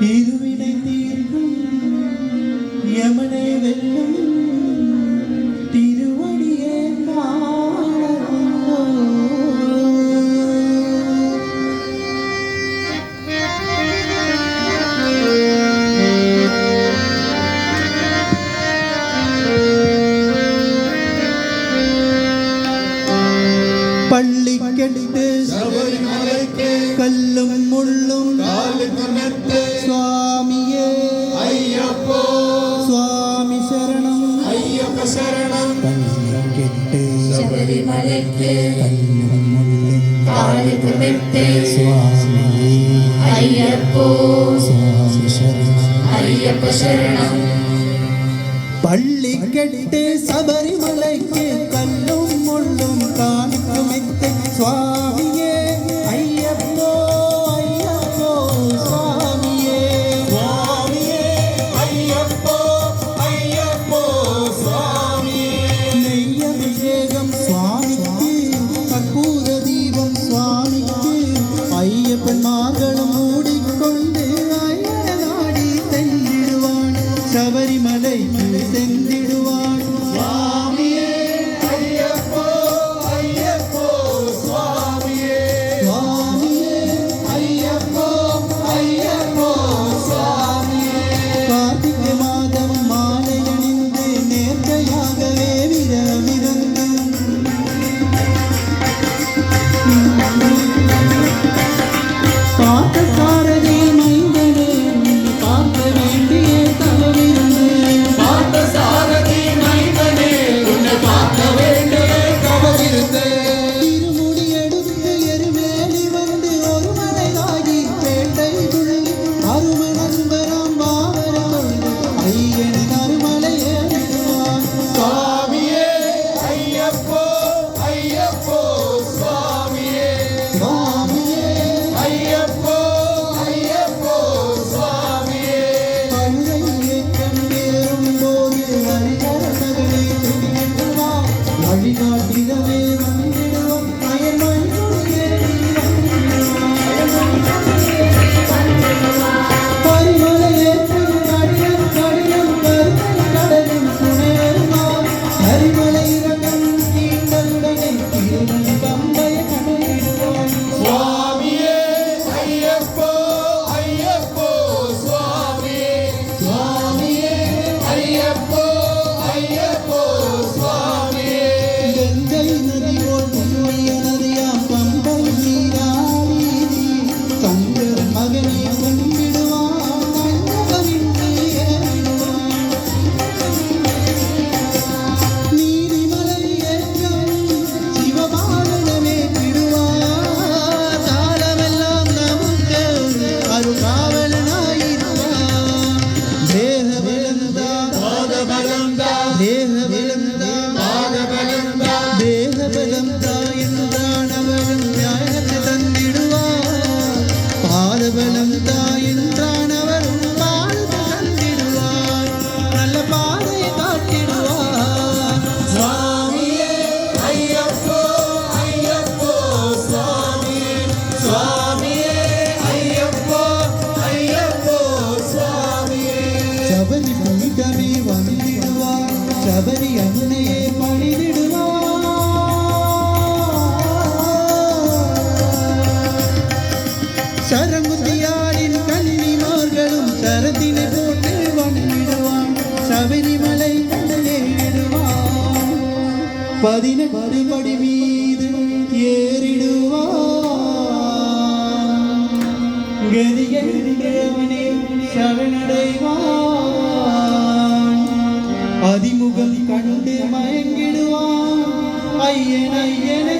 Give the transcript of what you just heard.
இருவினை தீர்க்கும் யமனை வெல்லும் திருவடியே பள்ளி கெட்டு சபரிமலைக்கு கல்லும் முள்ளும் காலுக்கு சுவாமியே ஐயப்போ சுவாமி சரணம் ஐயப்ப சரணம். கல்லும் கெட்டு சபரிமலைக்கு கல்லும் முள்ளும் காலுக்கு மெட்டு சுவாமியே ஐயப்போ சுவாமி சரணம் ஐயப்ப சரணம். பள்ளி கெட்டு சபரிமலைக்கு கல்லும் முள்ளும் காலுக்கு மெட்டு சுவாமியே ஐயப்போ ஐயப்போ சுவாமியே சுவாமியே ஐயப்போ ஐயப்போ சுவாமியே. நெய்யபிஷேகம் சுவாமிக்கு கற்பூர தீபம் சுவாமிக்கு ஐயப்பன்மார்களும் மூடிக்கொண்டு அயனாடி சென்றிடுவான் சபரிமலைக்கு சென்றிடுவான் சுவாமியே ஐயப்போ ஐயப்போ சுவாமியே. சுவாமியே ஐயப்போ ஐயப்போ சுவாமியே. கார்த்திகை மாதம் மாலை அணிந்து நேர்மையாகவே விரமிருந்து பார்த்த சாரதி மைந்தனே பார்க்க வேண்டிய தவறிருந்து பார்த்த சாரதி மைந்தனே உன்னை பார்க்க வேண்டிய தவறிருந்தேன். இருமுடி எடுத்து எருமேலி வந்து ஒரு மலையாகி பேட்டை துள்ளி அரும நண்பராம் பாவர கொண்டு ஐயனின் அருமலை ஏறிடுவான் சுவாமியே ஐயப்போ ஐயப்போ சுவாமியே. சுவாமியே ஐயப்போ ஐயப்போ சுவாமியே. பழுதை ஏற்றம் ஏறும் போது ஹரிஹர மகனை துணிந்துவான் வழிகாட்டிடவே வந்திடுவான் அயன் மண்ணுடைய பரிமலை ஏற்றும் கடினம் கடினம் கருணை கடலில் துணையருவான் ஹரிமலை இறங்கும் தீண்டலுடனே திருமணி பம்பைய கடையிடுவான் சுவாமியே ஐயப்போ ஐயப்போ சுவாமியே. சுவாமியே ஐயப்போ ஐயப்போ சுவாமியே. கங்கை நதி போல் புண்ணிய நதியாம் பம்பை நீராடி சங்கர மகனை கொண்டிடுவான் கண்டவனின்றி ஏறிடுவான் நீலிமலை ஏற்றம் சிவபாலனமே விடுவார் காலமெல்லாம் நமக்கு அருகாவலனாயிருவான் தேகபலந்தா பாதபலந்தா தேகபலந்தா பாதபலந்தா தேகபலந்தா என்றானவரும் நியாயத்தை தந்திடுவார் பாதபலந்தா என்றானவரும் பாதத்தை தந்திடுவார் நல்ல பாதையை காட்டிடுவார் சுவாமியே ஐயப்போ ஐயப்போ சுவாமியே. சுவாமியே ஐயப்போ ஐயப்போ சுவாமியே. சபரி பீடமே வந்திடுவார் சபரி அன்னையே பணிதிடுவார் சரங்குத்தியாரின் கன்னிமார்களும் சரத்தினை போட்டு வந்திடுவான் சபரிமலை கண்டேறிடுவான் 18 படி மீது ஏறிடுவான் கதியவனே சரணடைவான் அதிமுகம் கண்டு மயங்கிடுவான் ஐயன் ஐயனை